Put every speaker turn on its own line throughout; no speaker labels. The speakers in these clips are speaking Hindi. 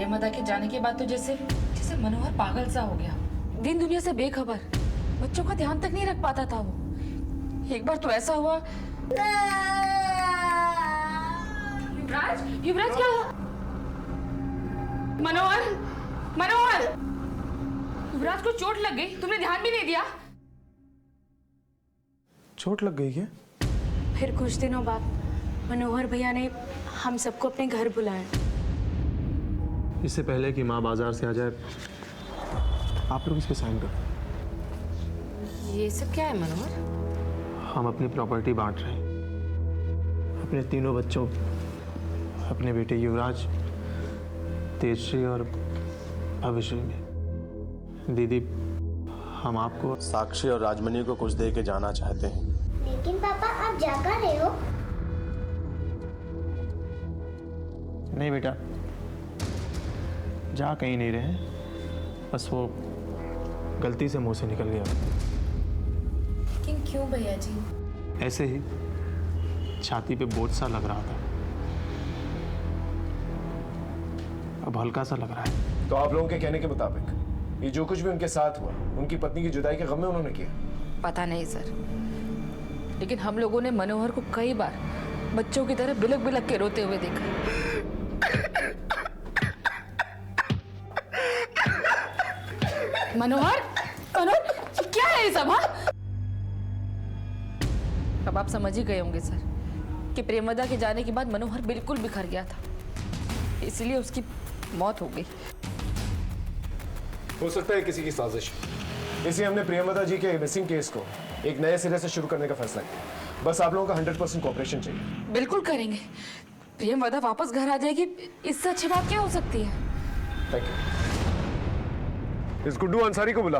प्रियमदा के जाने के बाद तो जैसे जैसे मनोहर पागल सा हो गया, दिन दुनिया से बेखबर, बच्चों का ध्यान तक नहीं रख पाता था वो। एक बार तो ऐसा हुआ। युवराज, युवराज क्या हुआ? मनोहर, मनोहर, युवराज को चोट लग गई, तुमने ध्यान भी नहीं दिया।
चोट लग गई क्या?
फिर कुछ दिनों बाद मनोहर भैया ने हम सबको अपने घर बुलाया।
इससे पहले कि माँ बाजार से आ जाए, आप लोग इस पे साइन कर।
ये सब क्या है मनोहर?
हम अपनी प्रॉपर्टी बांट रहे हैं, अपने तीनों बच्चों, अपने बेटे युवराज, तेजश्री और अभिश्री में। दीदी, हम आपको
साक्षी और राजमणि को कुछ दे के जाना चाहते हैं।
लेकिन पापा आप जा कहाँ रहे हो?
नहीं बेटा, जा कहीं नहीं रहे, बस वो गलती से मुंह से निकल गया।
लेकिन क्यों भैया जी?
ऐसे ही छाती पे बोझ सा लग रहा था, अब हल्का सा लग रहा है।
तो आप लोगों के कहने के मुताबिक ये जो कुछ भी उनके साथ हुआ, उनकी पत्नी की जुदाई के गम में उन्होंने किया?
पता नहीं सर, लेकिन हम लोगों ने मनोहर को कई बार बच्चों की तरह बिलक बिलक के रोते हुए देखा। मनोहर, मनोहर, क्या है ये सब? हाँ, अब आप समझ ही गए होंगे सर कि प्रेमदा के जाने के बाद मनोहर बिल्कुल बिखर गया था, इसलिए उसकी मौत हो गई।
हो सकता है किसी की साजिश, इसलिए हमने प्रियमदा जी के मिसिंग केस को एक नए सिरे से शुरू करने का फैसला किया। बस आप लोगों का 100% कोऑपरेशन चाहिए।
बिल्कुल करेंगे। प्रियमदा वापस घर आ जाएगी, इससे अच्छी बात क्या हो सकती है?
Thank you. इस गुड्डू अंसारी को बुला,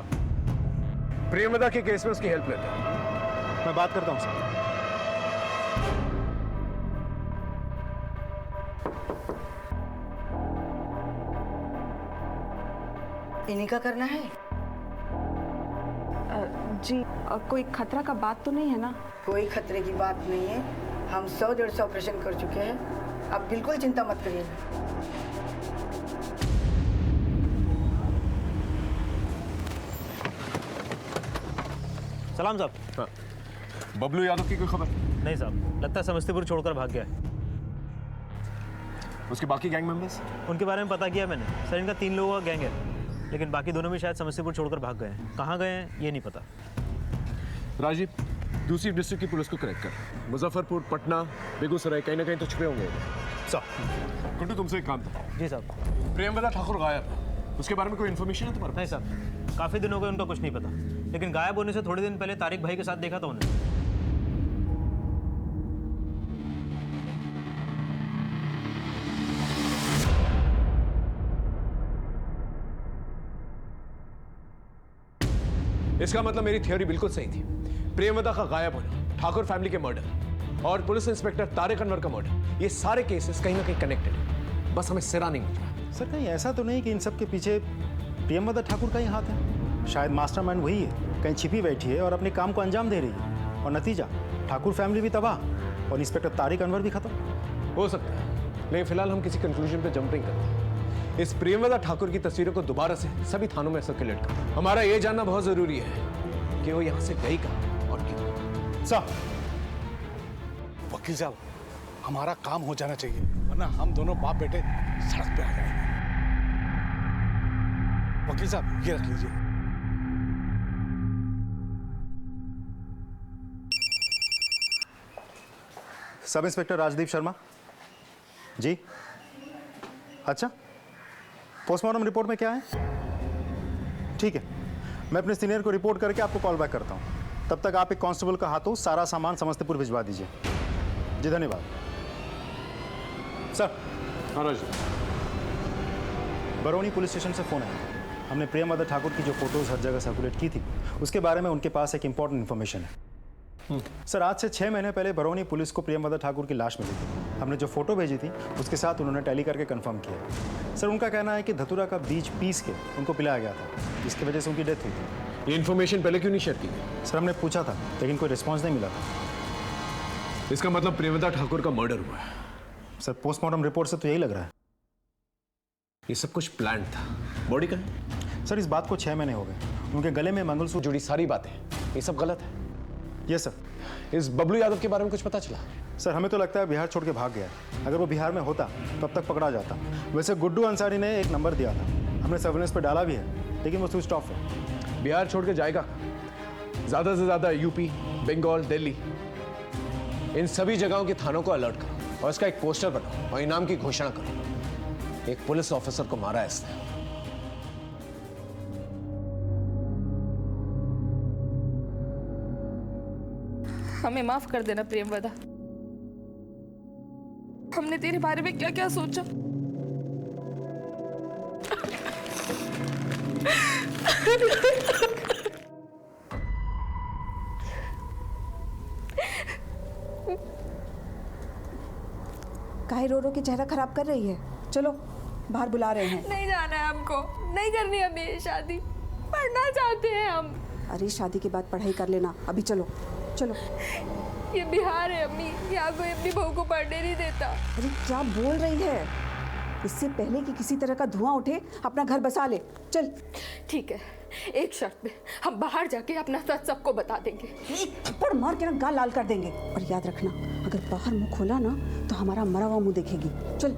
प्रियमदा के केस में उसकी हेल्प लेते हैं।
मैं बात करता हूँ सर।
इन्हीं का करना है?
जी, कोई खतरा का बात तो नहीं है ना?
कोई खतरे की बात नहीं है। हम 100-150 ऑपरेशन कर चुके हैं, अब बिल्कुल चिंता मत करिए।
सलाम साहब।
हाँ। बबलू यादव की कोई खबर?
नहीं साहब, लगता है समस्तीपुर छोड़कर भाग गया है।
उसके बाकी गैंग मेंबर्स?
उनके बारे में पता किया मैंने सर, इनका 3 लोगों का गैंग है, लेकिन बाकी दोनों भी शायद समस्तीपुर छोड़कर भाग गए हैं। कहाँ गए हैं ये नहीं पता।
राजीव, दूसरी डिस्ट्रिक्ट की पुलिस को करेक्ट कर। मुजफ्फरपुर, पटना, बेगूसराय, कहीं ना कहीं तो छुपे होंगे
साहब।
गुड्डू, तुमसे एक काम था।
जी साहब।
प्रियमदा ठाकुर गायब है, उसके बारे में कोई इन्फॉर्मेशन है तुम्हारे?
नहीं साहब, काफ़ी दिन हो गए, उनका कुछ नहीं पता, लेकिन गायब होने से थोड़े दिन पहले तारिक भाई के साथ देखा था उन्हें।
इसका मतलब मेरी थ्योरी बिल्कुल सही थी। प्रियमदा का गायब होना, ठाकुर फैमिली के मर्डर और पुलिस इंस्पेक्टर तारिक अनवर का मर्डर, ये सारे केसेस कहीं ना कहीं कनेक्टेड है। बस हमें सिरा नहीं मिल रहा।
सर, कहीं ऐसा तो नहीं कि इन सब के पीछे प्रियमदा ठाकुर का ही हाथ है? शायद मास्टरमाइंड वही है, कहीं छिपी बैठी है और अपने काम को अंजाम दे रही है, और नतीजा ठाकुर फैमिली भी तबाह और इंस्पेक्टर तारिक अनवर भी खत्म।
हो सकता है, लेकिन फिलहाल हम किसी कंक्लूजन पे जंप नहीं करते। इस प्रियमदा ठाकुर की तस्वीरों को दोबारा से सभी थानों में सर्कुलेट कर। हमारा ये जानना बहुत जरूरी है कि वो यहाँ से गई कहाँ और क्यों।
साहब,
वकील साहब, हमारा काम हो जाना चाहिए, वरना हम दोनों बाप बेटे सड़क पे आ जाएंगे। वकील साहब, ये रख लीजिए।
Sub inspector Rajdeep Sharma ji. अच्छा, पोस्टमार्टम रिपोर्ट में क्या है? ठीक है, मैं अपने सीनियर को रिपोर्ट करके आपको कॉल बैक करता हूँ। तब तक आप एक कांस्टेबल का हाथों सारा सामान समस्तीपुर भिजवा दीजिए। जी धन्यवाद सर।
हाँ राज,
बरौनी पुलिस स्टेशन से फ़ोन आया। हमने प्रियमदा ठाकुर की जो फोटोज़ हर जगह सर्कुलेट की थी, उसके बारे में उनके पास एक इंपॉर्टेंट इन्फॉर्मेशन है। सर, आज से 6 महीने पहले बरौनी पुलिस को प्रियमदा ठाकुर की लाश मिली थी। हमने जो फोटो भेजी थी उसके साथ उन्होंने टैली करके कंफर्म किया। सर, उनका कहना है कि धतूरा का बीज पीस के उनको पिलाया गया था, जिसकी वजह से उनकी डेथ हुई थी।
ये इन्फॉर्मेशन पहले क्यों नहीं शेयर की गई?
सर, हमने पूछा था लेकिन कोई रिस्पॉन्स नहीं मिला था।
इसका मतलब प्रियमदा ठाकुर का मर्डर हुआ है।
सर, पोस्टमार्टम रिपोर्ट से तो यही लग रहा है।
ये सब कुछ प्लान था। बॉडी का है?
सर इस बात को 6 महीने हो गए। उनके गले में मंगलसूत्र
जुड़ी सारी बातें, ये सब गलत है।
ये सर।
इस बबलू यादव के बारे में कुछ पता चला?
सर हमें तो लगता है बिहार छोड़ के भाग गया है। अगर वो बिहार में होता तब तक पकड़ा जाता। वैसे गुड्डू अंसारी ने एक नंबर दिया था, हमने सर्वेलेंस पे डाला भी है, लेकिन वो स्विच ऑफ है।
बिहार छोड़ के जाएगा? ज्यादा से ज्यादा यूपी, बंगाल, दिल्ली, इन सभी जगहों के थानों को अलर्ट करो और इसका एक पोस्टर बनाओ और इनाम की घोषणा करो। एक पुलिस ऑफिसर को मारा है इसने।
हमें माफ कर देना प्रेमवदा। हमने तेरे बारे में क्या क्या सोचा।
काहे रो रो के चेहरा खराब कर रही है? चलो बाहर बुला रहे हैं।
नहीं जाना है हमको, नहीं करनी हमें ये शादी, पढ़ना चाहते हैं हम।
अरे शादी के बाद पढ़ाई कर लेना, अभी चलो चलो।
ये बिहार है अम्मी, यहाँ कोई अपनी बहू को पढ़ने नहीं देता।
अरे क्या बोल रही है? इससे पहले कि किसी तरह का धुआं उठे अपना घर बसा ले। चल
ठीक है, एक शर्त पे, हम बाहर जाके अपना सच सबको बता देंगे।
एक थप्पड़ मार के ना गाल लाल कर देंगे। और याद रखना, अगर बाहर मुंह खोला ना तो हमारा मरा हुआ मुंह देखेगी। चल।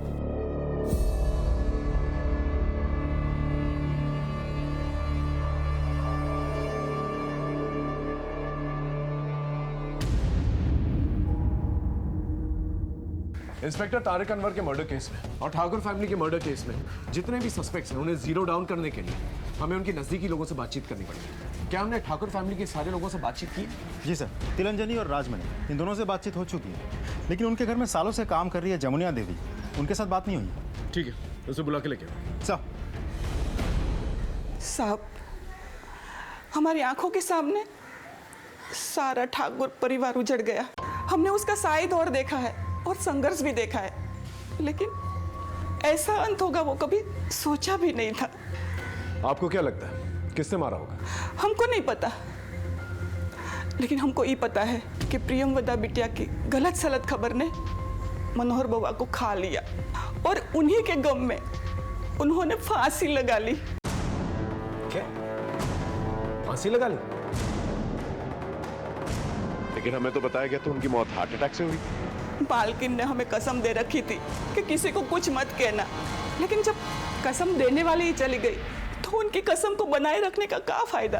इंस्पेक्टर तारिक अनवर के मर्डर केस में और ठाकुर फैमिली के मर्डर केस में जितने भी सस्पेक्ट्स हैं उन्हें जीरो डाउन करने के लिए हमें उनके नजदीकी लोगों से बातचीत करनी पड़ेगी। क्या हमने ठाकुर फैमिली के सारे लोगों से बातचीत की?
जी सर, तिलंजनी और राजमणि, इन दोनों से बातचीत हो चुकी है, लेकिन उनके घर में सालों से काम कर रही है जमुनिया देवी, उनके साथ बात नहीं हुई।
ठीक है, उसे बुला के लेके आओ।
साहब, हमारी आंखों के सामने सारा ठाकुर परिवार उजड़ गया। हमने उसका साई दौर देखा है और संघर्ष भी देखा है, लेकिन ऐसा अंत होगा वो कभी सोचा भी नहीं था।
आपको क्या लगता है किसने मारा होगा?
हमको नहीं पता, लेकिन हमको ये पता है कि प्रियमवदा बिटिया की गलत सलत खबर ने मनोहर बउआ को खा लिया और उन्हीं के गम में उन्होंने फांसी लगा ली।
क्या? फांसी लगा ली?
लेकिन हमें तो बताया गया था उनकी मौत हार्ट अटैक से हुई।
मालकिन ने हमें कसम दे रखी थी कि किसी को कुछ मत कहना, लेकिन जब कसम देने वाली ही चली गई तो उनकी कसम को बनाए रखने का क्या फायदा?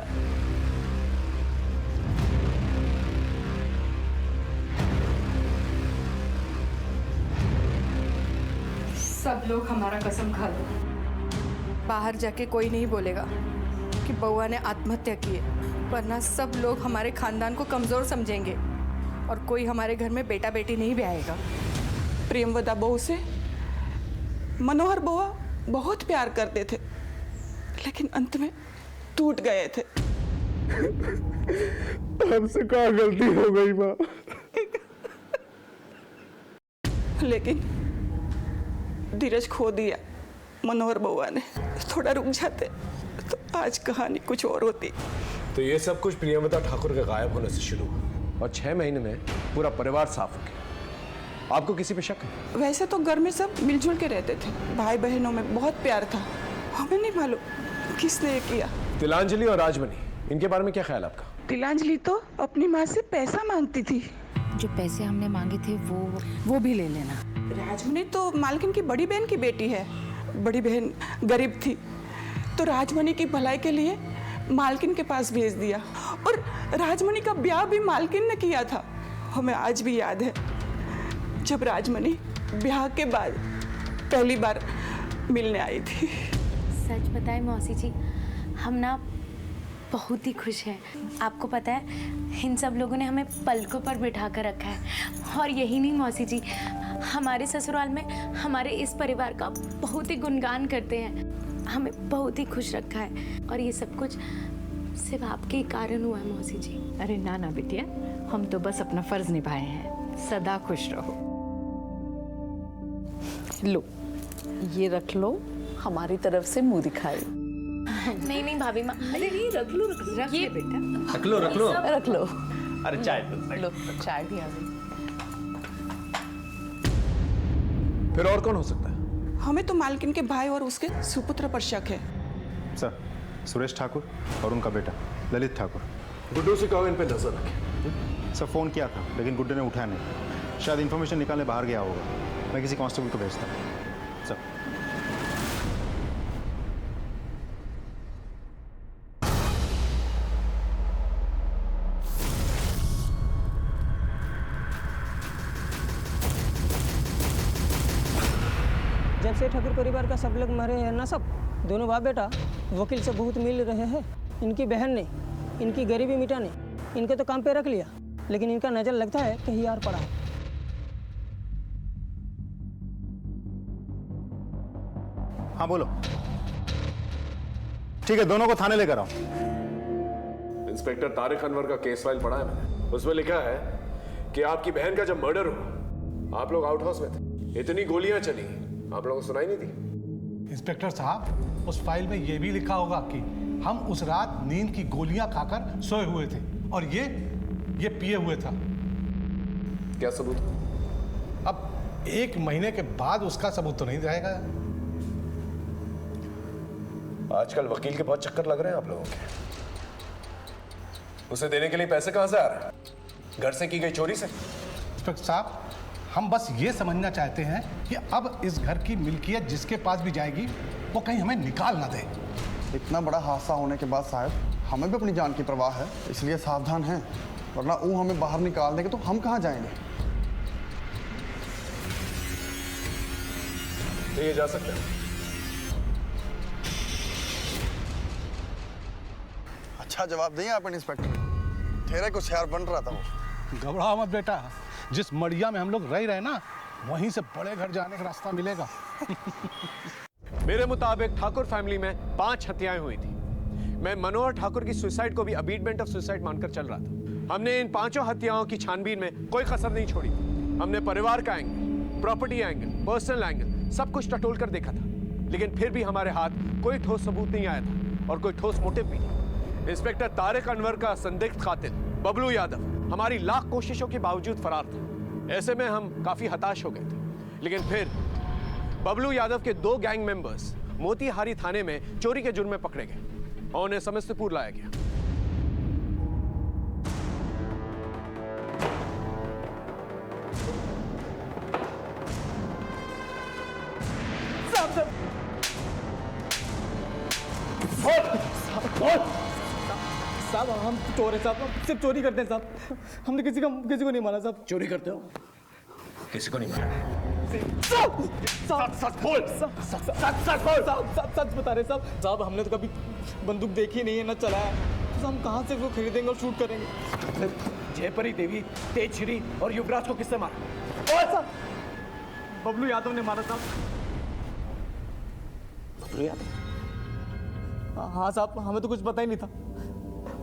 सब लोग हमारा कसम खा लो, बाहर जाके कोई नहीं बोलेगा कि बउआ ने आत्महत्या की है, वरना सब लोग हमारे खानदान को कमजोर समझेंगे और कोई हमारे घर में बेटा बेटी नहीं भी आएगा।
प्रेमवदा बहू से मनोहर बुआ बहुत प्यार करते थे, लेकिन अंत में टूट गए थे।
हमसे क्या गलती हो गई माँ?
लेकिन धीरज खो दिया मनोहर बुआ ने। थोड़ा रुक जाते तो आज कहानी कुछ और होती।
तो ये सब कुछ प्रियंवदा ठाकुर के गायब होने से शुरू हुआ और 6 महीने में पूरा परिवार साफ हो गया। आपको किसी पे शक है?
वैसे तो घर में सब मिलजुल के रहते थे, भाई बहनों में बहुत प्यार था। हमें नहीं मालूम किसने ये किया।
तिलांजलि और राजमणि, इनके बारे में क्या ख्याल आपका?
तिलांजलि तो अपनी माँ से पैसा मांगती थी।
जो पैसे हमने मांगे थे वो भी ले लेना।
राजमणि तो मालकिन की बड़ी बहन की बेटी है। बड़ी बहन गरीब थी तो राजमणि की भलाई के लिए मालकिन के पास भेज दिया और राजमणि का ब्याह भी मालकिन ने किया था। हमें आज भी याद है जब राजमणि ब्याह के बाद पहली बार मिलने आई थी।
सच बताएं मौसी जी, हम ना बहुत ही खुश हैं। आपको पता है इन सब लोगों ने हमें पलकों पर बिठा कर रखा है। और यही नहीं मौसी जी, हमारे ससुराल में हमारे इस परिवार का बहुत ही गुणगान करते हैं। हमें बहुत ही खुश रखा है और ये सब कुछ सिर्फ आपके ही कारण हुआ है मौसी जी।
अरे ना ना बिटिया, हम तो बस अपना फर्ज निभाए हैं। सदा खुश रहो। लो ये रख लो, हमारी तरफ से मुंह दिखाई।
नहीं नहीं भाभी माँ,
अरे नहीं, रख लो ये बेटा,
रख लो रख लो
रख लो।
अरे चाय
लो चाय भी आ गई।
फिर और कौन हो सकता है?
हमें तो मालकिन के भाई और उसके सुपुत्र पर शक है।
सर, सुरेश ठाकुर और उनका बेटा ललित ठाकुर।
गुड्डू से कहो इन पे नजर रखे।
सर, फ़ोन किया था लेकिन गुड्डू ने उठाया नहीं, शायद इन्फॉर्मेशन निकालने बाहर गया होगा। मैं किसी कांस्टेबल को भेजता हूँ। सर।
जब से ठाकुर परिवार का सब लोग मरे हैं ना, सब दोनों बाप बेटा वकील से बहुत मिल रहे हैं। इनकी बहन ने इनकी गरीबी मिटाने इनके तो काम पे रख लिया, लेकिन इनका नजर लगता है कहीं यार पड़ा है।
हाँ बोलो। ठीक है, दोनों को थाने लेकर आओ।
इंस्पेक्टर तारिक अनवर का केस फाइल पढ़ा है मैंने। उसमें लिखा है कि आपकी बहन का जब मर्डर हुआ आप लोग आउट हाउस में थे, इतनी गोलियां चली, आप लोगों को सुनाई नहीं दी।
इंस्पेक्टर साहब, उस फाइल में यह भी लिखा होगा कि हम उस रात नींद की गोलियां खाकर सोए हुए थे और ये पिए हुए था।
क्या सबूत?
अब 1 महीने के बाद उसका सबूत तो नहीं जाएगा।
आजकल वकील के बहुत चक्कर लग रहे हैं आप लोगों के। उसे देने के लिए पैसे कहां से आ रहे हैं? घर से की गई चोरी से?
इंस्पेक्टर साहब, हम बस ये समझना चाहते हैं कि अब इस घर की मिल्कियत जिसके पास भी जाएगी वो कहीं हमें निकाल ना दे।
इतना बड़ा हादसा होने के बाद साहब हमें भी अपनी जान की परवाह है, इसलिए सावधान हैं, वरना वो हमें बाहर निकाल देंगे तो हम कहाँ जाएंगे।
तो ये जा सकते हैं।
अच्छा जवाब दिए आप इंस्पेक्टर, तेरे कुछ यार बन रहा था वो।
घबराओ मत बेटा, जिस मड़िया में हम लोग रह रहे हैं ना, वहीं से बड़े घर जाने का रास्ता मिलेगा।
मेरे मुताबिक ठाकुर फैमिली में 5 हत्याएं हुई थी। मैं मनोहर ठाकुर की सुसाइड को भी अबीटमेंट ऑफ सुसाइड मानकर चल रहा था। हमने इन 5 हत्याओं की छानबीन में कोई कसर नहीं छोड़ी। हमने परिवार का angle, property angle, personal angle सब कुछ टटोल कर देखा था, लेकिन फिर भी हमारे हाथ कोई ठोस सबूत नहीं आया था और कोई ठोस मोटिव भी नहीं। इंस्पेक्टर तारिक अनवर का संदिग्ध कातिल बबलू यादव हमारी लाख कोशिशों के बावजूद फरार था। ऐसे में हम काफी हताश हो गए थे, लेकिन फिर बबलू यादव के 2 गैंग मेंबर्स मोतीहारी थाने में चोरी के जुर्म में पकड़े गए और उन्हें समस्तीपुर लाया गया।
साहब हम चोर हैं साहब, सिर्फ चोरी करते हैं साहब, हमने किसी को नहीं मारा साहब।
चोरी करते हो? किसी को नहीं मारा?
सच बता रहे साहब, हमने तो कभी बंदूक देखी नहीं है, ना चलाया, तो हम कहाँ से वो खरीदेंगे और शूट करेंगे?
जयपरी देवी, तेजश्री और युवराज को किसने मारा?
बबलू यादव ने मारा साहब।
बबलू यादव?
हाँ साहब, हमें तो कुछ पता ही नहीं था,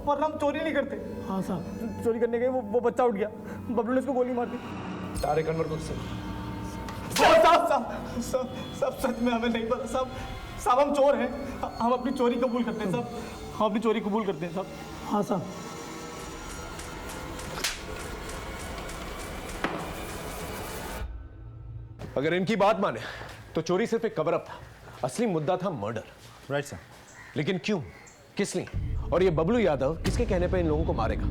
वरना हम चोरी नहीं करते। हाँ साहब, चोरी करने गए, वो बच्चा उठ गया, बबलू ने उसको गोली मार दी।
तारिक अनवर को
सब सच में हमें नहीं पता साहब, हम चोर हैं, हम अपनी चोरी कबूल करते हैं साहब, हम अपनी चोरी कबूल करते हैं साहब। हाँ साहब।
अगर इनकी बात माने तो चोरी सिर्फ एक कवर अप था, असली मुद्दा था मर्डर।
Right sir.
लेकिन क्यों, किस लिए, और ये बबलू यादव किसके कहने पे इन लोगों को मारेगा,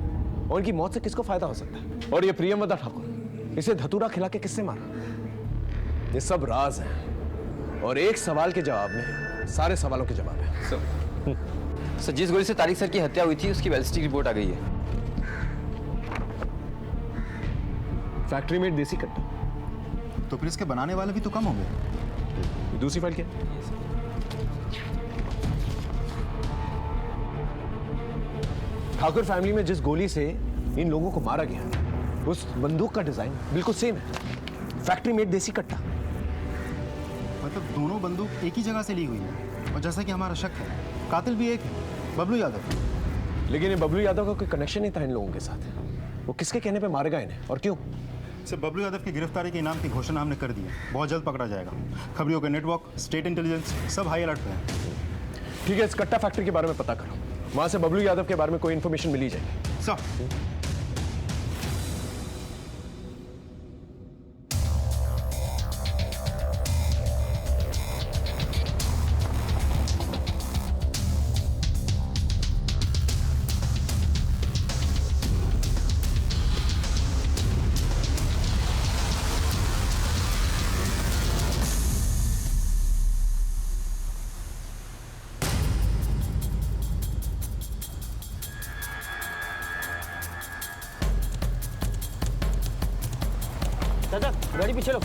और इनकी मौत से किसको फायदा हो सकता है? और ये प्रियमवदा ठाकुर, इसे धतूरा खिला के किसने मारा? ये सब राज हैं और एक सवाल के जवाब में सारे सवालों के जवाब है।
सर, जिस गोली से तारिक सर की हत्या हुई थी उसकी बैलिस्टिक रिपोर्ट आ गई है।
फैक्ट्री में देसी कट्टा,
तो फिर इसके बनाने वाले भी तो कम होंगे।
दूसरी फाइल क्या? ठाकुर फैमिली में जिस गोली से इन लोगों को मारा गया, उस बंदूक का डिजाइन बिल्कुल सेम है, फैक्ट्री मेड देसी कट्टा।
मतलब दोनों बंदूक एक ही जगह से ली हुई है, और जैसा कि हमारा शक है, कातिल भी एक है, बबलू यादव।
लेकिन ये बबलू यादव का कोई कनेक्शन नहीं था इन लोगों के साथ। वो किसके कहने पे मारेगा इन्हें और क्यों?
सिर्फ बबलू यादव की गिरफ्तारी के इनाम की घोषणा हमने कर दी है, बहुत जल्द पकड़ा जाएगा। खबरियों के नेटवर्क, स्टेट इंटेलिजेंस सब हाई अलर्ट पे हैं।
ठीक है, इस कट्टा फैक्ट्री के बारे में पता करो, वहां से बबलू यादव के बारे में कोई इंफॉर्मेशन मिली जाएगी।
सर।
गाड़ी पीछे लो।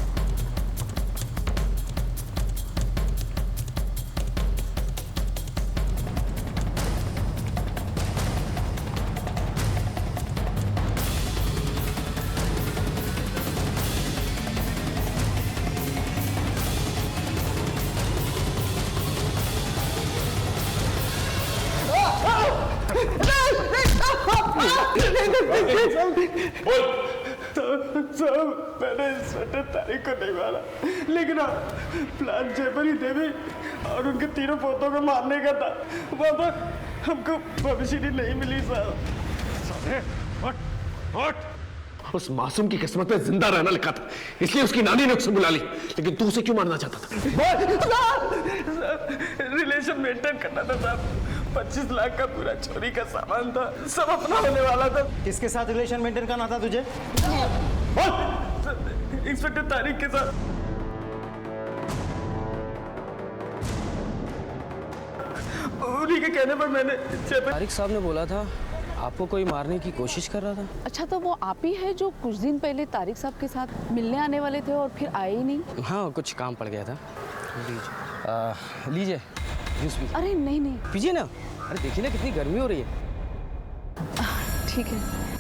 साहब मैंने इंस्पेक्टर तारिक को नहीं मारा, लेकिन प्लान जयपुर ही देवी और उनके तीनों पोतों को मारने का था। वहाँ पर हमको भविष्य नहीं मिली साहब। उस मासूम की किस्मत में जिंदा रहना लिखा था, इसलिए उसकी नानी ने उसे बुला ली। लेकिन तू उसे क्यों मारना चाहता था? रिलेशन मेंटेन करना था साहब। 25 लाख का पूरा चोरी का सामान था, सब अपना होने वाला था।
किसके साथ रिलेशन मेंटेन करना था तुझे?
इंस्पेक्टर तारिक के साथ। उन्हीं के कहने पर मैंने
तारिक साहब ने बोला था आपको कोई मारने की कोशिश कर रहा था।
अच्छा, तो वो आप ही है जो कुछ दिन पहले तारिक साहब के साथ मिलने आने वाले थे और फिर आए ही नहीं?
हाँ, कुछ काम पड़ गया था। लीजिए जूस पी।
अरे नहीं नहीं,
पीजिए ना। अरे देखिए ना कितनी गर्मी हो रही है।
ठीक है।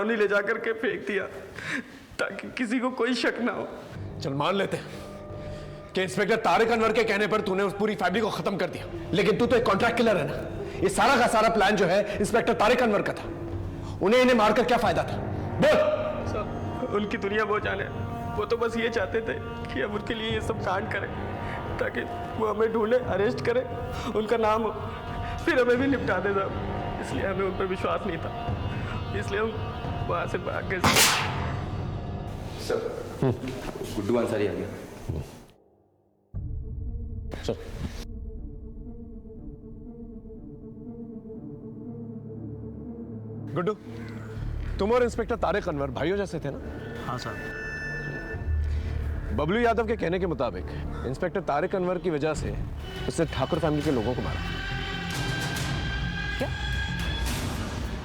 ले जाकर के फेंक दिया ताकि किसी को कोई शक ना हो। चल मान लेते हैं कि इंस्पेक्टर तारिक अनवर के कहने पर तूने उस पूरी फैमिली को खत्म कर दिया, लेकिन तू तो एक कॉन्ट्रैक्ट किलर है ना। ये सारा का सारा प्लान जो है इंस्पेक्टर तारिक अनवर का था। उन्हें इन्हें मारकर क्या फायदा था? बोल। सब उनकी दुनिया वो जाने, वो तो बस ये चाहते थे कि हम उनके लिए ये सब कांड करें ताकि वो हमें ढूंढे, अरेस्ट करे, उनका नाम हो, फिर हमें भी निपटा दे साहब। इसलिए हमें उन पर विश्वास नहीं था, इसलिए हम वहां से भाग गए।
सर गुड्डू अंसारी आ गया।
चल। गुड्डू, तुम और इंस्पेक्टर तारिक अनवर भाइयों जैसे थे ना?
हाँ साहब।
बबलू यादव के कहने के मुताबिक इंस्पेक्टर तारिक अनवर की वजह से उसने ठाकुर फैमिली के लोगों को मारा।
क्या?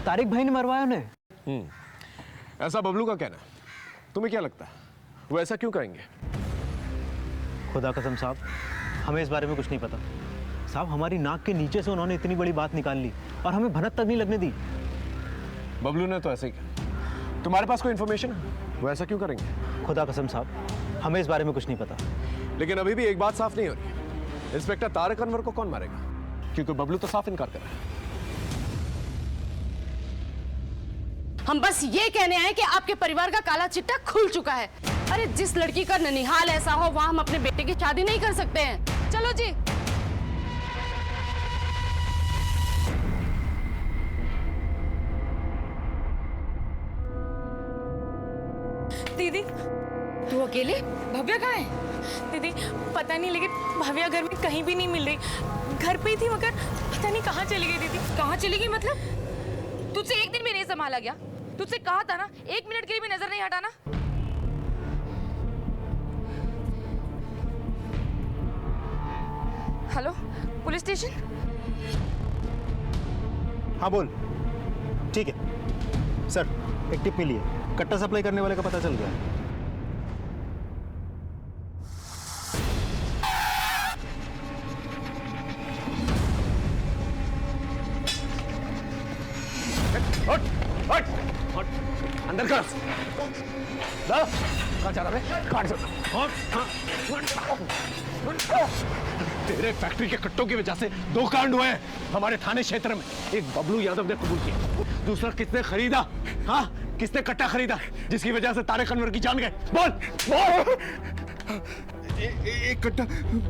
तारिक भाई ने मरवाया उन्हें?
ऐसा बबलू का कहना है। तुम्हें क्या लगता है वो ऐसा क्यों कहेंगे?
खुदा कसम साहब, हमें इस बारे में कुछ नहीं पता साहब। हमारी नाक के नीचे से उन्होंने इतनी बड़ी बात निकाल ली और हमें भनक तक नहीं लगने दी।
बबलू ने तो ऐसे ही किया। तुम्हारे पास कोई इंफॉर्मेशन है वो ऐसा क्यों करेंगे?
खुदा कसम साहब, हमें इस बारे में कुछ नहीं पता।
लेकिन अभी भी एक बात साफ नहीं हो रही है, इंस्पेक्टर तारिक अनवर को कौन मारेगा? क्योंकि बबलू तो साफ इनकार कर रहा है।
हम बस ये कहने आए कि आपके परिवार का काला चिट्टा खुल चुका है। अरे जिस लड़की का ननिहाल ऐसा हो वहां हम अपने बेटे की शादी नहीं कर सकते हैं। चलो जी।
दीदी,
तू अकेले? भव्या कहाँ है?
दीदी पता नहीं, लेकिन भव्या घर में कहीं भी नहीं मिल रही। घर पे ही थी मगर पता नहीं कहाँ चली गई। दीदी
कहाँ चली गई मतलब? तुझसे एक दिन भी नहीं संभाला गया? तुझसे कहा था ना 1 मिनट के लिए भी नजर नहीं हटाना। Hello, police station?
हाँ बोल। ठीक है सर, एक टिप मिली है, कट्टा सप्लाई करने वाले का पता चल गया।
अंदर कर। कहाँ जा रहा है? काट दो। तेरे फैक्ट्री के कट्टों की वजह से 2 कांड हुए हैं हमारे थाने क्षेत्र में। एक बबलू यादव ने कबूल किया, दूसरा किसने खरीदा? हाँ, किसने कट्टा खरीदा जिसकी वजह से तारिक अनवर की जान गए? बोल बोल। एक कट्टा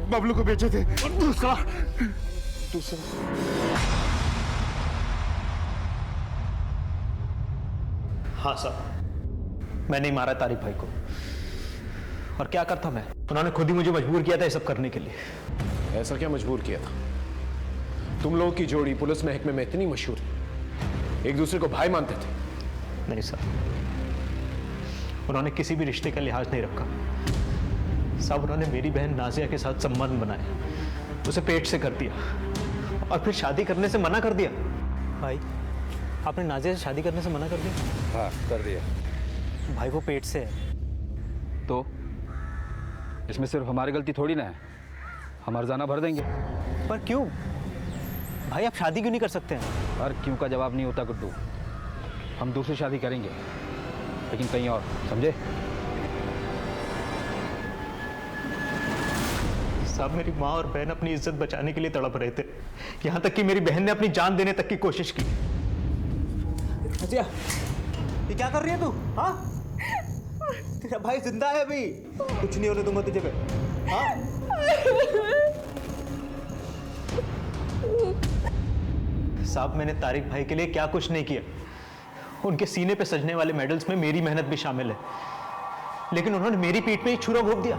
बबलू को बेचे थे और दूसरा
हाँ साहब, मैंने ही मारा तारिक भाई को। और क्या करता मैं? उन्होंने खुद ही मुझे मजबूर किया था ये सब करने के लिए।
ऐसा क्या मजबूर किया था? तुम लोगों की जोड़ी पुलिस महकमे में इतनी मशहूर, एक दूसरे को भाई मानते थे।
नहीं सर, उन्होंने किसी भी रिश्ते का लिहाज नहीं रखा। साहब उन्होंने मेरी बहन नाजिया के साथ संबंध बनाए, उसे पेट से कर दिया और फिर शादी करने से मना कर दिया। भाई आपने नाजिया से शादी करने से मना कर दिया?
हाँ कर दिया।
भाई वो पेट से है।
तो इसमें सिर्फ हमारी गलती थोड़ी ना है, हम हर्जाना भर देंगे।
पर क्यों भाई, आप शादी क्यों नहीं कर सकते हैं?
हर क्यों का जवाब नहीं होता गुड्डू। हम दूसरी शादी करेंगे, लेकिन कहीं और, समझे?
साहब मेरी माँ और बहन अपनी इज्जत बचाने के लिए तड़प रहे थे, यहाँ तक कि मेरी बहन ने अपनी जान देने तक की कोशिश की।
नाजिया, ये क्या कर रही है तू? हाँ? तेरा भाई जिंदा है अभी, कुछ नहीं होने दूंगा तुझे पे। हाँ?
साहब मैंने तारिक भाई के लिए क्या कुछ नहीं किया। उनके सीने पे सजने वाले मेडल्स में मेरी मेहनत भी शामिल है, लेकिन उन्होंने मेरी पीठ पे ही छुरा घोंप दिया।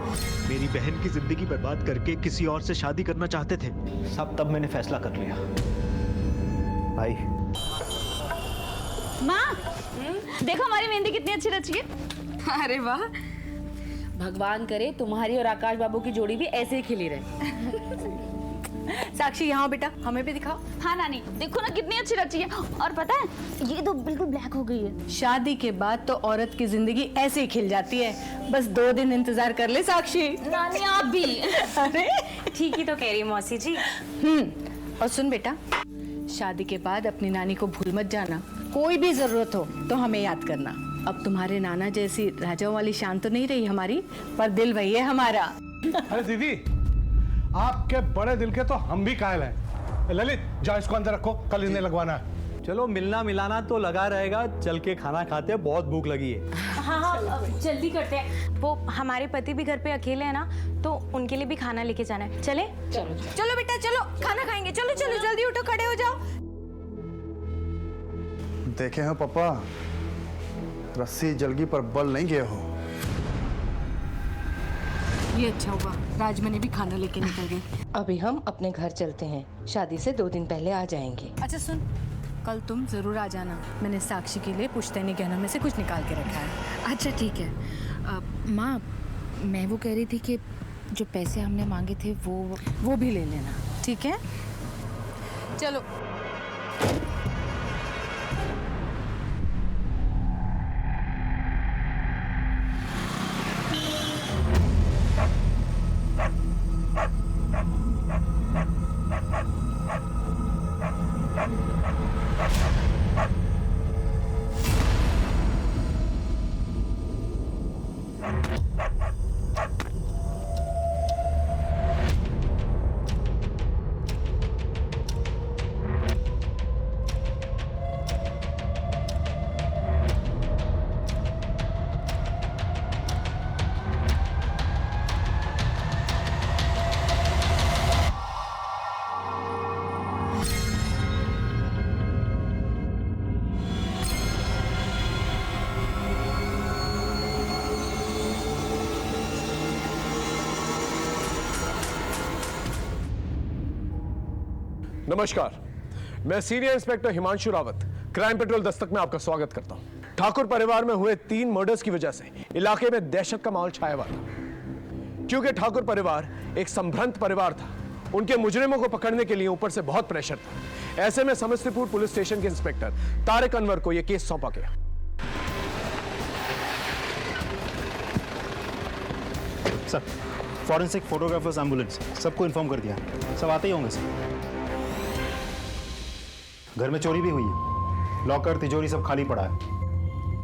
मेरी बहन की जिंदगी बर्बाद करके किसी और से शादी करना चाहते थे साहब। तब मैंने फैसला कर लिया। भाई
माँ, देखो हमारी मेहंदी कितनी अच्छी रची है। अरे वाह, भगवान करे तुम्हारी और आकाश बाबू की जोड़ी भी ऐसे ही खिली रहे। साक्षी यहाँ बेटा, हमें भी दिखाओ। हाँ नानी, देखो ना कितनी अच्छी रची है। और पता है ये तो बिल्कुल ब्लैक हो गई है। शादी के बाद तो औरत की जिंदगी ऐसे ही खिल जाती है। बस 2 दिन इंतजार कर ले साक्षी। नानी आप भी।
अरे ठीक ही तो कह रही है मौसी जी।
और सुन बेटा, शादी के बाद अपनी नानी को भूल मत जाना। कोई भी जरूरत हो तो हमें याद करना। अब तुम्हारे नाना जैसी राजाओं वाली शान तो नहीं रही हमारी, पर दिल वही है हमारा।
अरे दीदी, आपके बड़े दिल के तो हम भी कायल हैं। ललित जाओ इसको अंदर रखो, कल इन्हें लगवाना है।
चलो मिलना मिलाना तो लगा रहेगा, चल के खाना खाते हैं, बहुत भूख लगी है।
हाँ जल्दी करते हैं। वो हमारे पति भी घर पे अकेले हैं ना, तो उनके लिए भी खाना लेके जाना है। चले?
चलो बेटा चलो, खाना खाएंगे। चलो चलो जल्दी उठो, खड़े हो जाओ।
देखे हैं पापा, रस्सी जलगी पर बल नहीं गए हो।
ये अच्छा हुआ, राजमनी भी खाना लेके निकल गई।
अभी हम अपने घर चलते हैं, शादी से 2 दिन पहले आ जाएंगे।
अच्छा सुन, कल तुम जरूर आ जाना। मैंने साक्षी के लिए पुश्तैनी गहनों में से कुछ निकाल के रखा है। अच्छा ठीक है। माँ, मैं वो कह रही थी कि जो पैसे हमने मांगे थे वो भी ले लेना, ठीक है? चलो।
नमस्कार, मैं senior inspector Himanshu Rawat, crime petrol Dastak में आपका स्वागत करता हूं। ठाकुर परिवार में हुए 3 मर्डर्स की वजह से इलाके में दहशत का माहौल छाया हुआ था। क्योंकि ठाकुर परिवार एक संभ्रांत परिवार था, उनके मुजरिमों को पकड़ने के लिए ऊपर से बहुत प्रेशर था। ऐसे में समस्तीपुर पुलिस स्टेशन के इंस्पेक्टर तारिक अनवर को यह केस सौंपा गया।
सर, फॉरेंसिक फोटोग्राफर्स एम्बुलेंस सबको इन्फॉर्म कर दिया, सब आते ही होंगे सर। घर में चोरी भी हुई है, लॉकर तिजोरी सब खाली पड़ा है।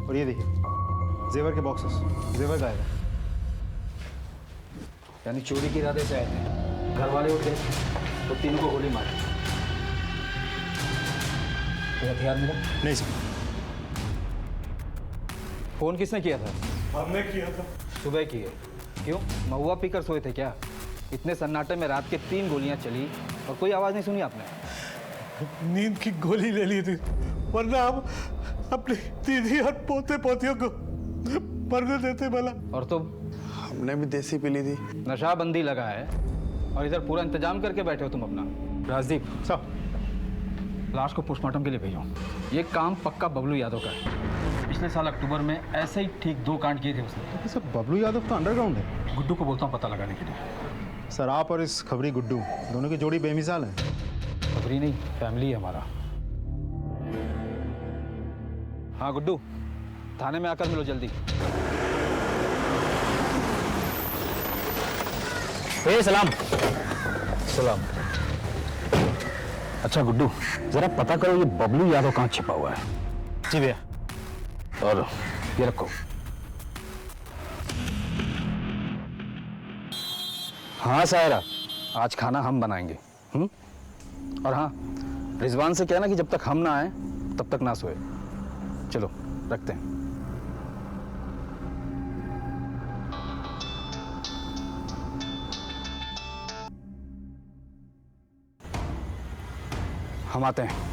और ये देखिए जेवर के बॉक्सेस, जेवर गायब है।
यानी चोरी के इरादे से आए थे, घर वाले उठ गए तो तीनों को गोली मारी। कोई हथियार मिला?
नहीं सर।
फोन किसने किया था?
हमने किया था।
सुबह किए? क्यों, महुआ पीकर सोए थे क्या? इतने सन्नाटे में रात के 3 गोलियां चली और कोई आवाज नहीं सुनी आपने?
नींद की गोली ले ली थी, वरना हम अपनी दीदी और पोते पोतियों को मरने देते भला।
और तुम?
हमने भी देसी पी ली थी।
नशाबंदी लगा है और इधर पूरा इंतजाम करके बैठे हो तुम अपना। राजदीप साहब, लाश को पोस्टमार्टम के लिए भेजो। ये काम पक्का बबलू यादव का है। पिछले साल अक्टूबर में ऐसे ही ठीक 2 कांड किए थे उसने।
सर बबलू यादव तो अंडरग्राउंड है।
गुड्डू को बोलता हूँ पता लगाने के लिए।
सर आप और इस खबरी गुड्डू दोनों की जोड़ी बेमिसाल है।
खबरी नहीं, फैमिली है हमारा। हाँ गुड्डू, थाने में आकर मिलो जल्दी।
सलाम। सलाम। अच्छा गुड्डू, जरा पता करो ये बबलू यादव कहाँ छिपा हुआ है। जी भैया। और ये रखो। हाँ सायरा, आज खाना हम बनाएंगे। और हाँ, रिजवान से कहना कि जब तक हम ना आए तब तक ना सोए। चलो रखते हैं। हम आते हैं।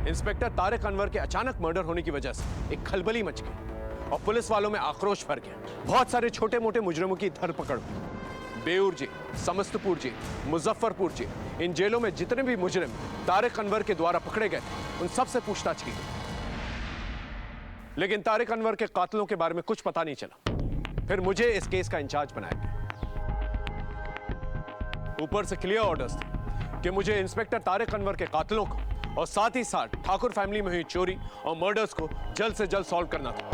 इंस्पेक्टर तारिक अनवर के अचानक मर्डर होने की वजह से एक खलबली मच गई और पुलिस वालों में आक्रोश भर गया। बहुत सारे छोटे मोटे मुजरिमों की धरपकड़ हुई। Beur jail, Samastipur jail, Muzaffarpur jail, इन जेलों में जितने भी मुजरिम तारिक अनवर के द्वारा पकड़े गए उन सब से पूछताछ की गई, लेकिन तारिक अनवर के कातिलों के बारे में कुछ पता नहीं चला। फिर मुझे इस केस का इंचार्ज बनाया गया। ऊपर से क्लियर ऑर्डर्स थे कि मुझे इंस्पेक्टर तारिक अनवर के कातिलों को और साथ ही साथ ठाकुर फैमिली में हुई चोरी और मर्डर्स को जल्द से जल्द सॉल्व करना था।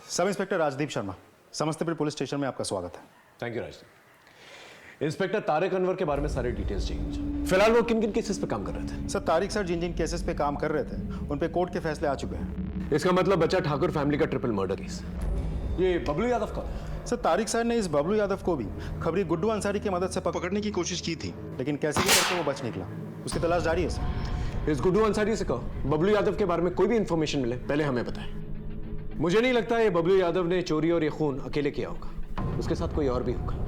Sub inspector Rajdeep Sharma, Samastipur police station में आपका स्वागत है।
Thank you Rajdeep. Inspector Tariq Anwar के बारे में सारे डिटेल्स चाहिए मुझे। फिलहाल वो किन किन केसेस पे काम कर रहे थे?
सर तारिक सर जिन जिन केसेस पे काम कर रहे थे उन पे कोर्ट के फैसले आ चुके हैं।
इसका मतलब बचा ठाकुर फैमिली का ट्रिपल मर्डर केस। ये बबलू यादव कौन है?
सर तारिक सर ने इस बबलू यादव को भी खबरी गुड्डू अंसारी की मदद से पकड़ने की कोशिश की थी, लेकिन कैसे भी करके वो बच निकला। उसकी तलाश जारी है सर।
इस गुड्डू अंसारी से कहो बबलू यादव के बारे में कोई भी इंफॉर्मेशन मिले पहले हमें बताएं। मुझे नहीं लगता ये बबलू यादव ने चोरी और ये खून अकेले किया होगा, उसके साथ कोई और भी होगा।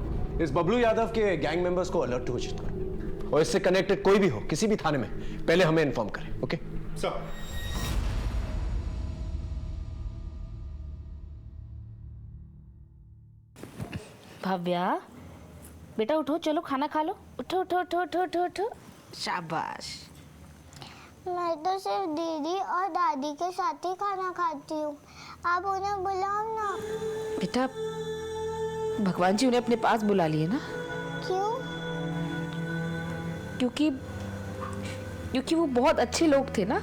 इस बबलू यादव के गैंग मेंबर्स को अलर्ट घोषित करो और इससे कनेक्टेड कोई भी हो किसी भी थाने में पहले हमें इन्फॉर्म करें। Okay
sir.
भव्या बेटा उठो, चलो खाना खा लो। उठो उठो उठो उठो उठो उठो। शाबाश।
मैं तो सिर्फ दीदी और दादी के साथ ही खाना खाती हूँ, आप उन्हें बुलाओ ना।
बेटा भगवान जी उन्हें अपने पास बुला लिए ना।
क्यों?
क्योंकि वो बहुत अच्छे लोग थे ना।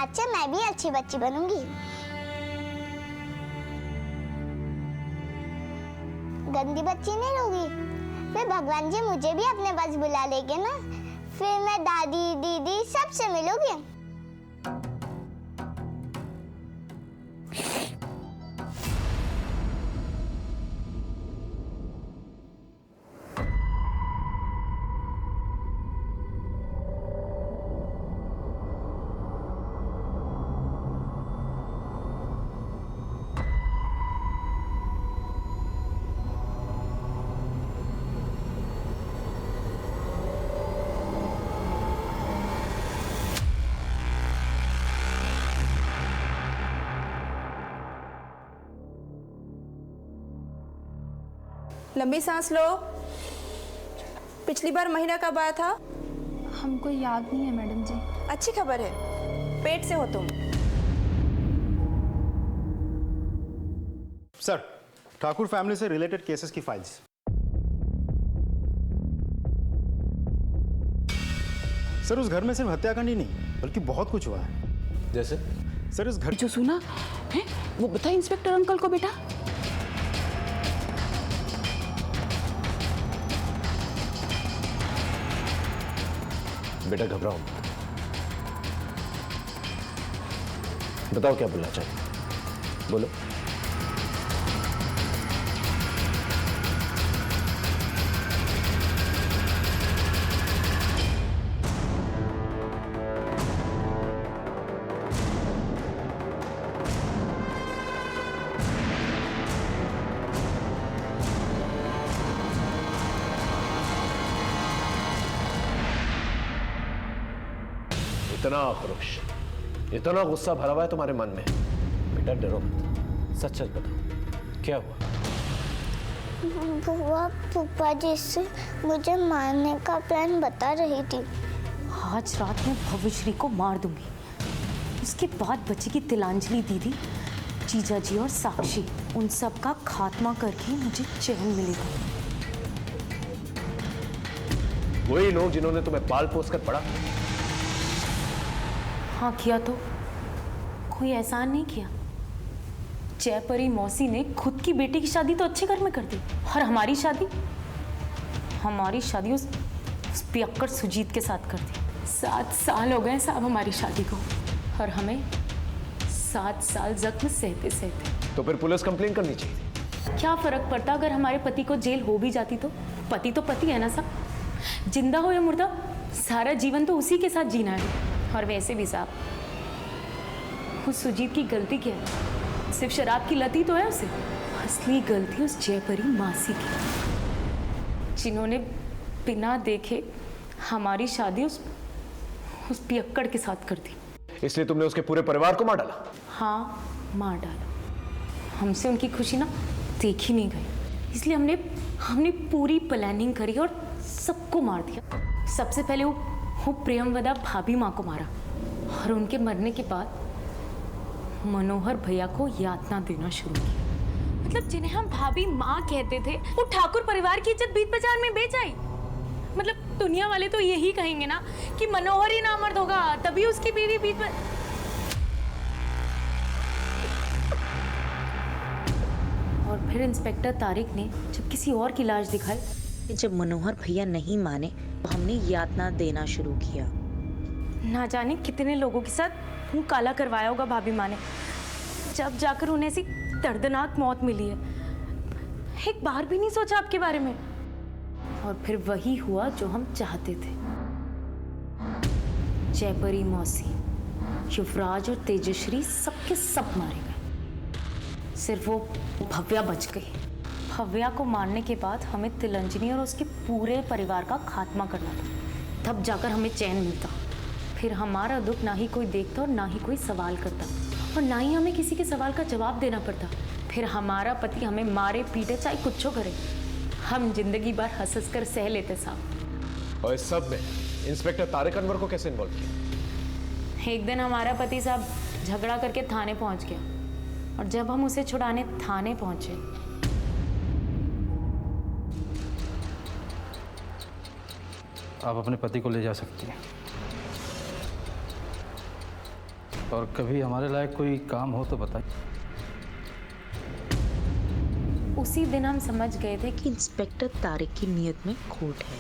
अच्छा मैं भी अच्छी बच्ची बनूंगी। गंदी बच्ची नहीं होगी। फिर भगवान जी मुझे भी अपने पास बुला लेंगे ना, फिर मैं दादी दीदी सबसे मिलूंगी।
लंबी सांस लो। पिछली बार महीना कब आया था?
हमको याद नहीं है मैडम जी।
अच्छी खबर है, पेट से हो तुम।
सर ठाकुर फैमिली से रिलेटेड केसेस की फाइल्स। सर उस घर में सिर्फ हत्याकांड ही नहीं बल्कि बहुत कुछ हुआ है।
जैसे?
सर इस घर
जो सुना है वो बता इंस्पेक्टर अंकल को बेटा।
बेटा घबराओ मत। बताओ क्या बोलना चाहिए, बोलो। इतना आक्रोश, इतना गुस्सा भरा हुआ है तुम्हारे मन में। बेटा डरो मत, सच सच बताओ क्या हुआ।
बुआ फूफा जी से मुझे मारने का प्लान बता रही थी।
आज रात में भविश्री को मार दूंगी, उसके बाद बचेगी तिलांजलि दीदी, जीजा जी और साक्षी। उन सब का खात्मा करके मुझे चैन मिलेगा।
वही लोग जिन्होंने तुम्हें पाल पोस कर पढ़ा।
हाँ किया तो, कोई एहसान नहीं किया। जयपरी मौसी ने खुद की बेटी की शादी तो अच्छे घर में कर दी, और हमारी शादी उस पियक्कड़ सुजीत के साथ कर दी। 7 साल हो गए साहब हमारी शादी को, और हमें 7 साल जख्म सहते सहते।
तो फिर पुलिस कंप्लेन करनी चाहिए थी।
क्या फर्क पड़ता अगर हमारे पति को जेल हो भी जाती तो? पति तो पति है ना साहब, जिंदा हो या मुर्दा, सारा जीवन तो उसी के साथ जीना है। और वैसे भी साहब, उस सुजीत की गलती क्या है? सिर्फ शराब की लत ही तो है उसे। असली गलती उस जयपरी मासी की, जिन्होंने बिना देखे हमारी शादी उस पियक्कड़ के साथ कर दी।
इसलिए तुमने उसके पूरे परिवार को मार डाला?
हाँ, मार डाला। हमसे उनकी खुशी ना देखी नहीं गई, इसलिए हमने पूरी प्लानिंग करी और सबको मार दिया। सबसे पहले वो प्रियमवदा भाभी माँ को मारा, और उनके मरने के बाद मनोहर भैया को यातना देना शुरू किया। मतलब जिन्हें हम भाभी माँ कहते थे, वो ठाकुर परिवार की इज्जत बीच बाजार में बेच आई। मतलब दुनिया वाले तो यही कहेंगे ना कि मनोहर ही नामर्द होगा, तभी उसकी बीवी बीच में। और फिर इंस्पेक्टर तारिक ने जब किसी और की लाश दिखाई,
जब मनोहर भैया नहीं माने तो हमने यातना देना शुरू किया।
ना जाने कितने लोगों के साथ मुंह काला करवाया होगा भाभी माँ ने, जब जाकर उन्हें ऐसी दर्दनाक मौत मिली है। एक बार भी नहीं सोचा आपके बारे में। और फिर वही हुआ जो हम चाहते थे। जयपरी मौसी, युवराज और तेजश्री सबके सब मारे गए, सिर्फ वो भव्या बच गई। भव्या को मारने के बाद हमें तिलंजनी और उसके पूरे परिवार का खात्मा करना था, तब जाकर हमें चैन मिलता। फिर हमारा दुख ना ही कोई देखता और ना ही कोई सवाल करता, और ना ही हमें किसी के सवाल का जवाब देना पड़ता। फिर हमारा पति हमें मारे पीटे चाहे कुछ करे, हम जिंदगी भर हंस हंस कर सह लेते साहब।
और इस सब में इंस्पेक्टर तारिक अनवर को कैसे इन्वॉल्व किया?
एक दिन हमारा पति साहब झगड़ा करके थाने पहुंच गया, और जब हम उसे छुड़ाने थाने पहुंचे,
आप अपने पति को ले जा सकती हैं, और कभी हमारे लायक कोई काम हो तो बताइए।
उसी दिन हम समझ गए थे
कि इंस्पेक्टर तारिक की नीयत में खोट है,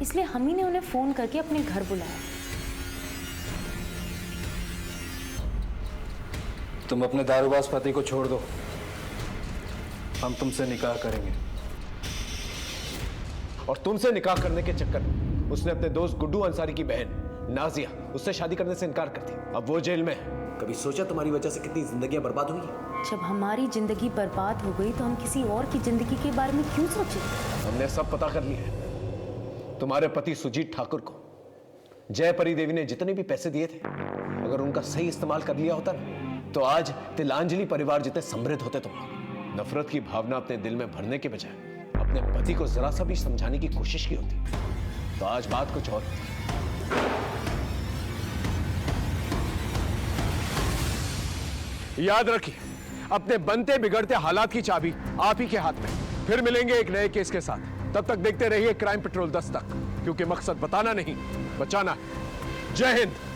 इसलिए हम ही ने उन्हें फोन करके अपने घर बुलाया।
तुम अपने दारूबाज पति को छोड़ दो, हम तुमसे निकाह करेंगे।
और तुमसे निकाह करने के चक्कर में उसने अपने दोस्त गुड्डू अंसारी की बहन नाजिया उससे शादी करने से इनकार कर दिया। अब वो जेल में है।
कभी सोचा तुम्हारी वजह से कितनी जिंदगियां बर्बाद हुई?
जब हमारी जिंदगी बर्बाद हो गई तो हम किसी और की जिंदगी के बारे में क्यों सोचे?
हमने सब पता कर लिया है। तुम्हारे पति सुजीत ठाकुर को जयपरी देवी ने जितने भी पैसे दिए थे, अगर उनका सही इस्तेमाल कर लिया होता ना, तो आज तिलांजलि परिवार जितने समृद्ध होते तुम। नफरत की भावना अपने दिल में भरने के बजाय अपने पति को जरा सा भी समझाने की कोशिश की होती, तो आज बात कुछ और होती। याद रखिए, अपने बनते बिगड़ते हालात की चाबी आप ही के हाथ में। फिर मिलेंगे एक नए केस के साथ। तब तक देखते रहिए क्राइम पेट्रोल 10 तक। क्योंकि मकसद बताना नहीं, बचाना है। जय हिंद।